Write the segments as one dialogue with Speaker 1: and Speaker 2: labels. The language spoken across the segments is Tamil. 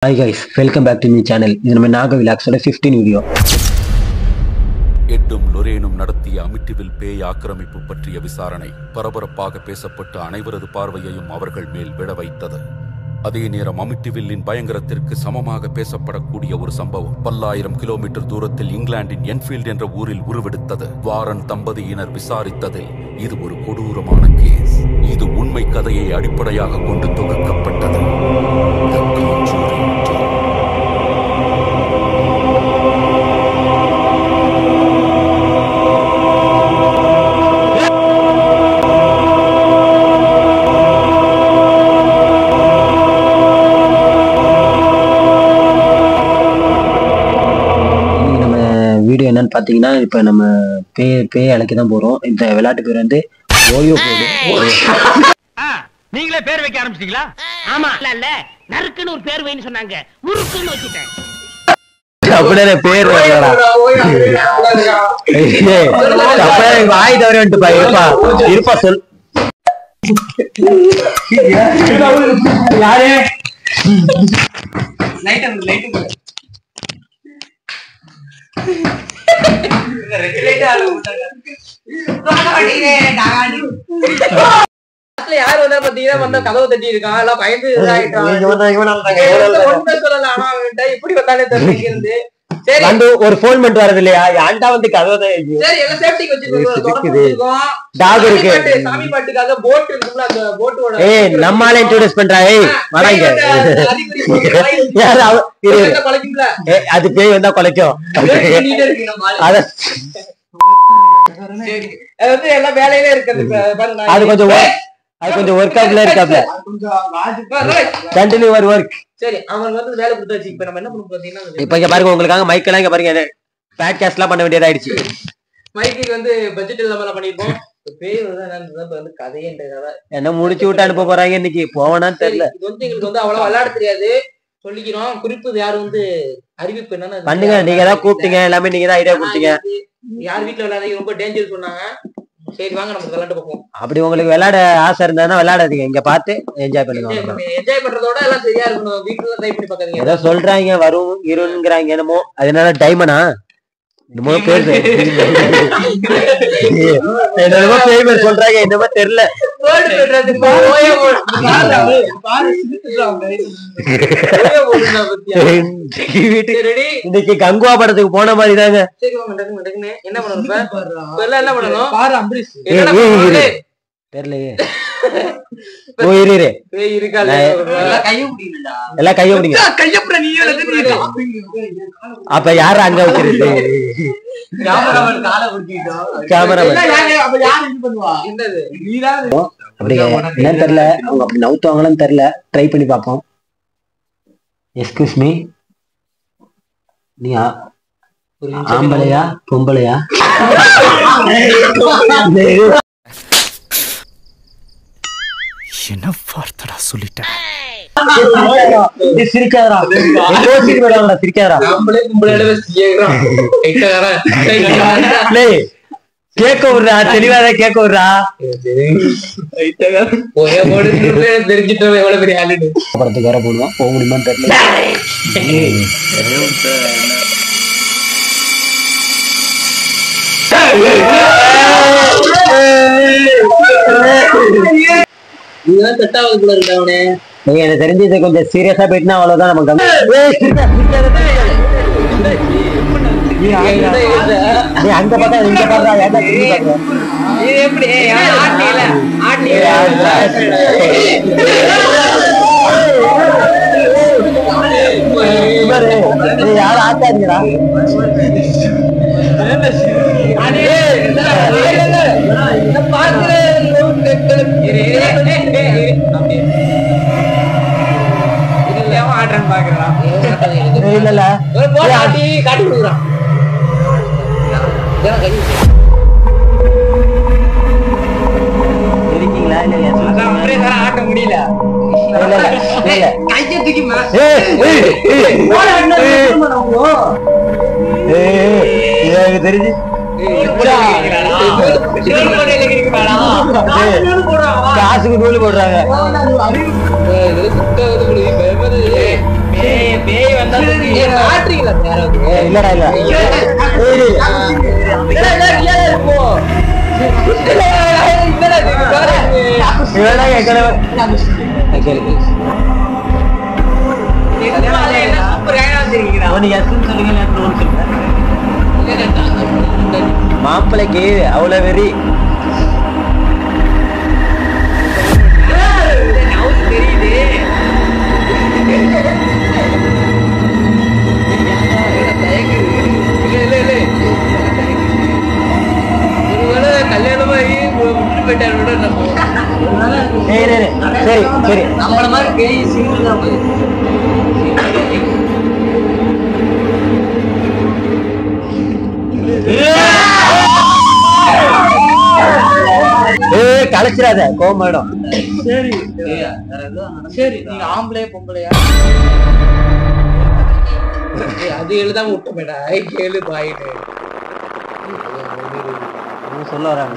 Speaker 1: Hi guys, welcome back to my channel. This is my Naga Vlogs 15 video.
Speaker 2: எட்டும் லொரேனும் நடத்திய அமிட்டிவில் பேய் ஆக்கிரமிப்பு பற்றிய விசாரணை பரபரப்பாக பேசப்பட்ட அனைவரது பார்வையையும் அவர்கள் மேல் விட வைத்தது. அதே நேரம் அமிட்டிவில்லின் பயங்கரத்திற்கு சமமாக பேசப்படக்கூடிய ஒரு சம்பவம் பல்லாயிரம் கிலோமீட்டர் தூரத்தில் இங்கிலாந்தின் என்ஃபீல்ட் என்ற ஊரில் உருவெடுத்தது. வாரன் தம்பதியினர் விசாரித்ததில் இது ஒரு கொடூரமான கேஸ். இது உண்மை கதையை அடிப்படையாக கொண்டு தொகுக்கப்பட்டது.
Speaker 1: வீடியோ என்னன்னு பாத்தீங்கன்னா இப்ப நம்ம பேய் அழைக்க தான் போறோம். இந்த விளையாட்டு பேர் வந்து ஓயோ போடு.
Speaker 3: நீங்களே பேர் வைக்க ஆரம்பிச்சிட்டீங்களா? ஆமா இல்ல நறுக்குன்னு ஒரு பேர் வைன்னு சொன்னாங்க, முறுக்குன்னு வச்சிட்டேன்.
Speaker 1: அப்படியே பேர் வைக்கறா. அப்படியே வாய் தவறி வந்து பா இருப்பா சொல். யாரே லைட்
Speaker 4: யாரு வந்தா பாத்தீங்கன்னா வந்தா கதவை தட்டி இருக்கான், எல்லாம் பயந்து இப்படி வந்தாலே தெரிஞ்சு. சரி வந்து ஒரு போன் பண்ணிட்டு வரது இல்லையா? ஏன்டா வந்து கதவை எல்லாம் சேஃப்டிக்கு வச்சிருக்கோம். டாக் இருக்கு, சாமி பாட்டுக்காக போட் இருக்குல்ல, அந்த போட்டோட
Speaker 1: நம்மால இன்ட்ரோடியூஸ் பண்றா. வாடாங்க, அது பேய் வந்தா குலைக்கும்.
Speaker 4: எல்லாம் வேலையில இருக்கிறது.
Speaker 1: அது கொஞ்சம் ஒர்க் அவுட்ல இருக்காப்ல. Continue work.
Speaker 4: சரி, அவன் வந்து வேலை கொடுத்தாச்சு. இப்ப நம்ம என்ன பண்ண பாத்தீங்கன்னா,
Speaker 1: இப்ப இங்க பாருங்க, உங்களுக்காக மைக் எல்லாம் இங்க பாருங்க, பாட்காஸ்ட் எல்லாம் பண்ண வேண்டியதாயிடுச்சு.
Speaker 4: மைக்கு வந்து பட்ஜெட் இல்லாம பண்ணிருப்போம். பேய் வந்து கதையன்றதால
Speaker 1: என்ன முடிச்சு விட்டு அனுப்ப போறாங்க இன்னைக்கு. போவனான்னு தெரியல.
Speaker 4: இது வந்து எங்களுக்கு வந்து அவ்வளவு விளையாட தெரியாது, சொல்லிக்கிறோம். குறிப்பு யாரும் வந்து அறிவிப்பு என்னன்னா
Speaker 1: பண்ணுங்க, நீங்க தான் கூப்பிட்டீங்க, எல்லாமே நீங்க தான் ஐடியா கொடுத்தீங்க.
Speaker 4: யார் வீட்டுல விளையாட ரொம்ப டேஞ்சர் சொன்னாங்க. சரி வாங்க நம்ம விளையாண்டு பார்ப்போம்.
Speaker 1: அப்படி உங்களுக்கு விளையாட ஆசை இருந்தா விளையாடாதீங்க, இங்க பார்த்து என்ஜாய் பண்ணுங்க.
Speaker 4: என்ஜாய் பண்றதோட எல்லாம் சரியா இருக்கணும். வீட்டுல ட்ரை பண்ணி பாக்காதீங்க.
Speaker 1: ஏதோ சொல்றாங்க வரும் இருங்கிறாங்க, என்னமோ அதனால டைமனா என்னமோ பேர் என்னமோ பேர் சொல்றாங்க, என்னமோ தெரியல. இன்னைக்கு கங்குவா படத்துக்கு போன மாதிரி தாங்க.
Speaker 4: என்ன பண்ணணும்
Speaker 1: தெரியலையே. எல்லாம் கைய பிடிங்க. அப்ப யாரு அங்க வச்சிருக்கு? என்னன்னு தெரியல, அவங்க அப்படி நவுத்துவாங்கன்னு தெரியல. ட்ரை பண்ணி பார்ப்போம். எஸ்கியூஸ் மீ, நீ ஆம்பளையா பொம்பளையா?
Speaker 2: என்ன வார்த்தடா சொல்லிட்டேன்.
Speaker 1: சிரிக்காதடா, சிரிக்காதடா. கேட்க விடுறா, தெளிவாதான் கேட்க விடுறா.
Speaker 4: தெரிஞ்சிட்டோம் எவ்வளவு பெரிய ஆளு.
Speaker 1: படத்துக்கு வேற போடுவோம், போக முடியுமான்னு தெரியல. நீங்க எனக்கு தெரிஞ்சது கொஞ்சம் சீரியஸா போயிட்டுனா அவ்வளவுதான். நமக்கு அங்க பார்த்தா இங்க பார்த்தா யாரும் ஆட்டாதீங்களா?
Speaker 4: காட்டி கொடுக்குறான்.
Speaker 1: இருக்கீங்களா?
Speaker 4: ஆட்ட முடியல.
Speaker 1: தெரிஞ்சு காசுக்கு நூல் போடுறாங்க. இல்லடா இல்ல மாப்பிளைக்கு அவ்வளவு வெறி. சரி சரி நம்மள மாதிரி பேய் சிங்கிள் தான் கலைச்சிடாத கோமாடம். சரி சரி நீங்க ஆம்பளை பொம்பளையா அது எழுதாம விட்ட மேடா கேளு பாயிட்டு சொல்ல வராங்க.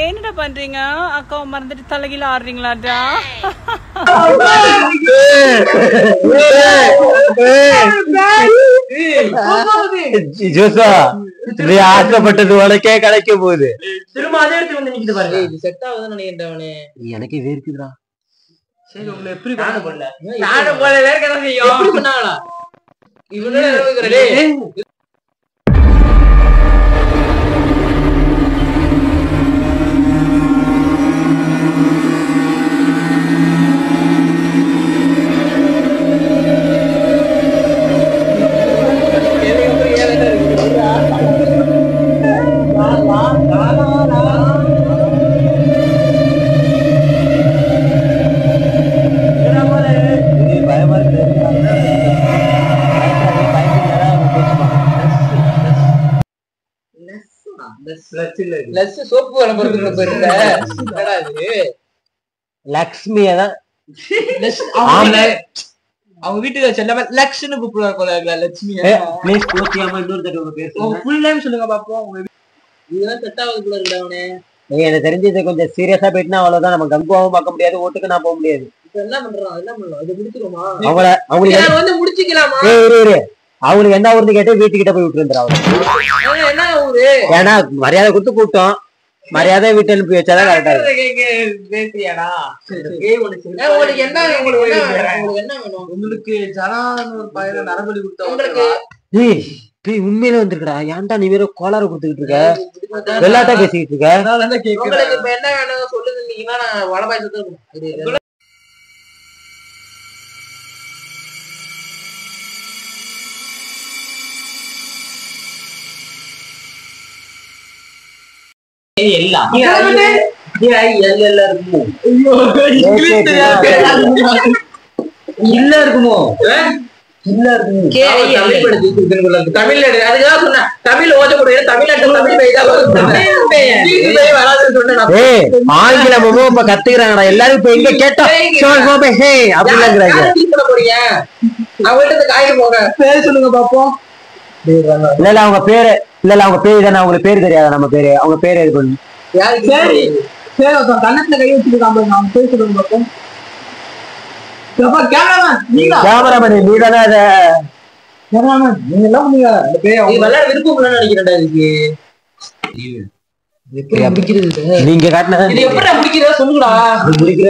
Speaker 5: என்னடா பண்றீங்க? அக்காவை மறந்துட்டு தலைகீழ ஆடுறீங்களாடா?
Speaker 1: ஆசைப்பட்டது உனக்கே கிடைக்க போகுது.
Speaker 4: திரும்ப அதே இடத்துல வந்து நிக்குது பாருங்க. இது செட் ஆகுதுன்னு நினைக்கிறவனே.
Speaker 1: எனக்கு வேர்க்குதுடா.
Speaker 4: சரி உங்களை எப்படி நானும் போடல. நானும் போல வேர்க்க செய்யும். எப்படி பண்ணாங்களா? இவனே இருக்குறே.
Speaker 1: லக்ஷ்மியதான்
Speaker 4: அவங்க வீட்டுக்கு செல்லாம லக்ஷ்மின்னு கூப்பிடுவாங்க. லட்சுமி சொல்லுங்க பாப்போம். இதெல்லாம் செட் ஆகுது போல இருக்கவனே.
Speaker 1: எனக்கு தெரிஞ்சது கொஞ்சம் சீரியஸா போயிட்டுனா அவ்வளவுதான். நம்ம கங்குவாவும் பார்க்க முடியாது, ஓட்டுக்கு நான் போக முடியாது.
Speaker 4: என்ன பண்றோம் என்ன பண்ணலாம்? அது முடிச்சிருமா?
Speaker 1: அவங்களுக்கு
Speaker 4: வந்து முடிச்சுக்கலாமா?
Speaker 1: அவங்களுக்கு என்ன ஊர்னு கேட்டு வீட்டுக்கிட்ட போய் விட்டு வந்துடும்.
Speaker 4: என்ன ஊரு? ஏன்னா
Speaker 1: மரியாதை கொடுத்து கூட்டம், மரியாதை வீட்டு அனுப்பி வச்சாதான் கரெக்டா
Speaker 4: உங்களுக்கு நரபலி கொடுத்த
Speaker 1: உண்மையில வந்திருக்கா? ஏன்டா நீ வேற கோளாறு கொடுத்துக்கிட்டு இருக்க? வெள்ளாட்டா பேசிக்கிட்டு இருக்க?
Speaker 4: என்ன வேணும் சொல்லுங்க. நீங்கன்னா நான் வடபாயசத்தை
Speaker 1: இல்ல இருக்குமோ?
Speaker 4: தமிழ் அதுக்காக சொன்ன தமிழ் ஓதக்கூடிய
Speaker 1: ஆங்கிலமும் இப்ப கத்துக்கிறாங்கடா எல்லாரும். இப்ப எங்க கேட்டா அப்படிங்கிறாங்க.
Speaker 4: அவங்கள்ட்ட காய்க்கு போங்க பேர் சொல்லுங்க பாப்போம்.
Speaker 1: இல்ல அவங்க பேரு இல்ல அவங்க பேரு தானே. அவங்களுக்கு பேரு தெரியாதா? நம்ம பேரு அவங்க பேரு எது பண்ணு
Speaker 4: கண்ணத்துல கை வச்சுருக்காங்க. நான் பேர் சொல்லுங்க பாப்போம்.
Speaker 1: கேமராமேன் நீ தானே அத
Speaker 4: நீங்க எல்லாம் விளையாட விருப்பம் நினைக்கிறேன்டா. இதுக்கு
Speaker 1: நீங்க காட்டின
Speaker 4: எப்படி முடிக்கிறதா சொல்லுங்கடா.
Speaker 1: முடிக்கிற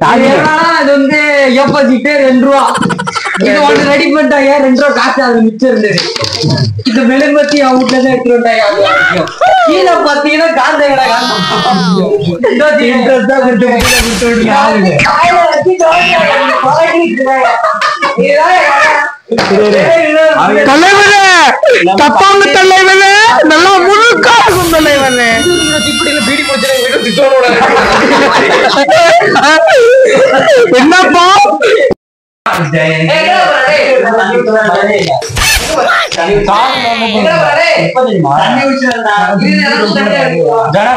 Speaker 4: பாருங்க. அது வந்து எப்போசிட்டு 2 ரூபா. இது ஒண்ணு ரெடி பண்ணிட்டாங்க. 2 ரூபா காசு அது மிச்சம் இருந்தது. இந்த மெழுகுபத்தி அவங்க வீட்டுல தான் எடுத்துட்டு வந்தாங்க. கீழே பாத்தீங்கன்னா காந்தையோட தலைவரே தப்பாங்க தலைவரே நல்லா முழுக்கா இருக்கும் தலைவரே என்னப்பா
Speaker 1: ஜனா